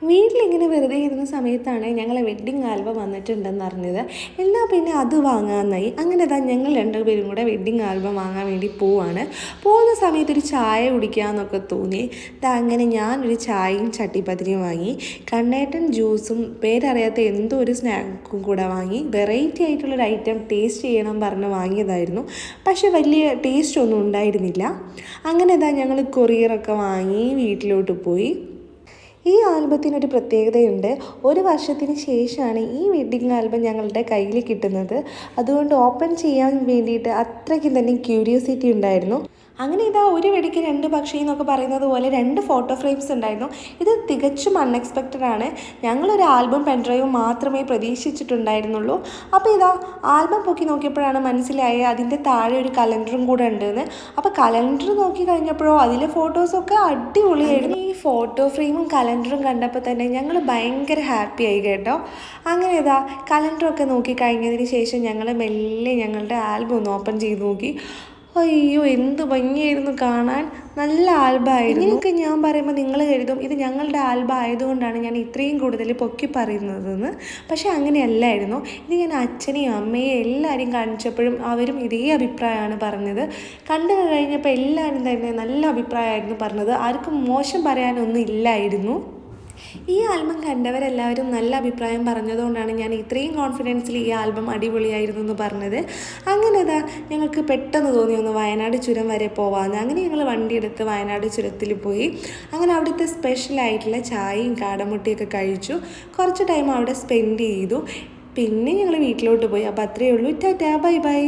വീട്ടിലിങ്ങനെ വെറുതെ ഇരുന്ന സമയത്താണ് ഞങ്ങളെ വെഡ്ഡിങ് ആൽബം വന്നിട്ടുണ്ടെന്ന് അറിഞ്ഞത്. എന്നാൽ പിന്നെ അത് വാങ്ങാമെന്നായി. അങ്ങനെ ഞങ്ങൾ രണ്ടുപേരും കൂടെ വെഡ്ഡിങ് ആൽബം വാങ്ങാൻ വേണ്ടി പോവാണ്. പോകുന്ന സമയത്ത് ഒരു ചായ കുടിക്കാമെന്നൊക്കെ തോന്നി. അങ്ങനെ ഞാനൊരു ചായയും ചട്ടിപ്പത്തിരിയും വാങ്ങി. കണ്ണേട്ടൻ ജ്യൂസും പേരറിയാത്ത എന്തോ ഒരു സ്നാക്കും കൂടെ വാങ്ങി. വെറൈറ്റി ആയിട്ടുള്ളൊരു ഐറ്റം ടേസ്റ്റ് ചെയ്യണം പറഞ്ഞ് വാങ്ങിയതായിരുന്നു. പക്ഷെ വലിയ ടേസ്റ്റ് ഒന്നും ഉണ്ടായിരുന്നില്ല. അങ്ങനെ ഞങ്ങൾ കൊറിയറൊക്കെ വാങ്ങി വീട്ടിലോട്ട് പോയി. ഈ ആൽബത്തിനൊരു പ്രത്യേകതയുണ്ട്. ഒരു വർഷത്തിന് ശേഷമാണ് ഈ വെഡ്ഡിങ് ആൽബം ഞങ്ങളുടെ കയ്യിൽ കിട്ടുന്നത്. അതുകൊണ്ട് ഓപ്പൺ ചെയ്യാൻ വേണ്ടിയിട്ട് അത്രയ്ക്കും തന്നെ ക്യൂരിയോസിറ്റി ഉണ്ടായിരുന്നു. അങ്ങനെ ഒരു വെടിക്ക് രണ്ട് പക്ഷി എന്നൊക്കെ പറയുന്നത് പോലെ 2 ഫോട്ടോ ഫ്രെയിംസ് ഉണ്ടായിരുന്നു. ഇത് തികച്ചും അൺഎക്സ്പെക്റ്റഡ് ആണ്. ഞങ്ങളൊരു ആൽബം പെൻഡ്രൈവ് മാത്രമേ പ്രതീക്ഷിച്ചിട്ടുണ്ടായിരുന്നുള്ളൂ. അപ്പോൾ ആൽബം പൊക്കി നോക്കിയപ്പോഴാണ് മനസ്സിലായത് അതിൻ്റെ താഴെ ഒരു കലണ്ടറും കൂടെ ഉണ്ടെന്ന്. അപ്പോൾ കലണ്ടർ നോക്കി കഴിഞ്ഞപ്പോഴോ അതിലെ ഫോട്ടോസൊക്കെ അടിപൊളിയായിരുന്നു. ഈ ഫോട്ടോ ഫ്രെയിമും കലണ്ടറും കണ്ടപ്പോൾ തന്നെ ഞങ്ങൾ ഭയങ്കര ഹാപ്പി ആയി കേട്ടോ. അങ്ങനെ കലണ്ടറൊക്കെ നോക്കി കഴിഞ്ഞതിന് ശേഷം ഞങ്ങൾ മെല്ലെ ഞങ്ങളുടെ ആൽബം ഒന്ന് ഓപ്പൺ ചെയ്ത് നോക്കി. അയ്യോ, എന്ത് ഭംഗിയായിരുന്നു കാണാൻ. നല്ല ആൽബമായിരുന്നു. ഇങ്ങനെയൊക്കെ ഞാൻ പറയുമ്പോൾ നിങ്ങൾ കരുതും ഇത് ഞങ്ങളുടെ ആൽബം ആയതുകൊണ്ടാണ് ഞാൻ ഇത്രയും കൂടുതൽ പൊക്കി പറയുന്നതെന്ന്. പക്ഷേ അങ്ങനെയല്ലായിരുന്നു. ഇത് ഞാൻ അച്ഛനെയും അമ്മയെയും എല്ലാവരെയും കാണിച്ചപ്പോഴും അവരും ഇതേ അഭിപ്രായമാണ് പറഞ്ഞത്. കണ്ടു കഴിഞ്ഞപ്പോൾ എല്ലാവരും തന്നെ നല്ല അഭിപ്രായമായിരുന്നു പറഞ്ഞത്. ആർക്കും മോശം പറയാനൊന്നും ഇല്ലായിരുന്നു. ഈ ആൽബം കണ്ടവരെല്ലാവരും നല്ല അഭിപ്രായം പറഞ്ഞതുകൊണ്ടാണ് ഞാൻ ഇത്രയും കോൺഫിഡൻസിൽ ഈ ആൽബം അടിപൊളിയായിരുന്നു എന്ന് പറഞ്ഞത്. അങ്ങനെ ഞങ്ങൾക്ക് പെട്ടെന്ന് തോന്നി ഒന്ന് വയനാട് ചുരം വരെ പോവാമെന്ന്. അങ്ങനെ ഞങ്ങൾ വണ്ടിയെടുത്ത് വയനാട് ചുരത്തിൽ പോയി. അങ്ങനെ അവിടുത്തെ സ്പെഷ്യലായിട്ടുള്ള ചായയും കാടമുട്ടിയൊക്കെ കഴിച്ചു. കുറച്ച് ടൈം അവിടെ സ്പെൻഡ് ചെയ്തു. പിന്നെ ഞങ്ങൾ വീട്ടിലോട്ട് പോയി. അപ്പോൾ അത്രയേ ഉള്ളൂ. Tata, bye bye.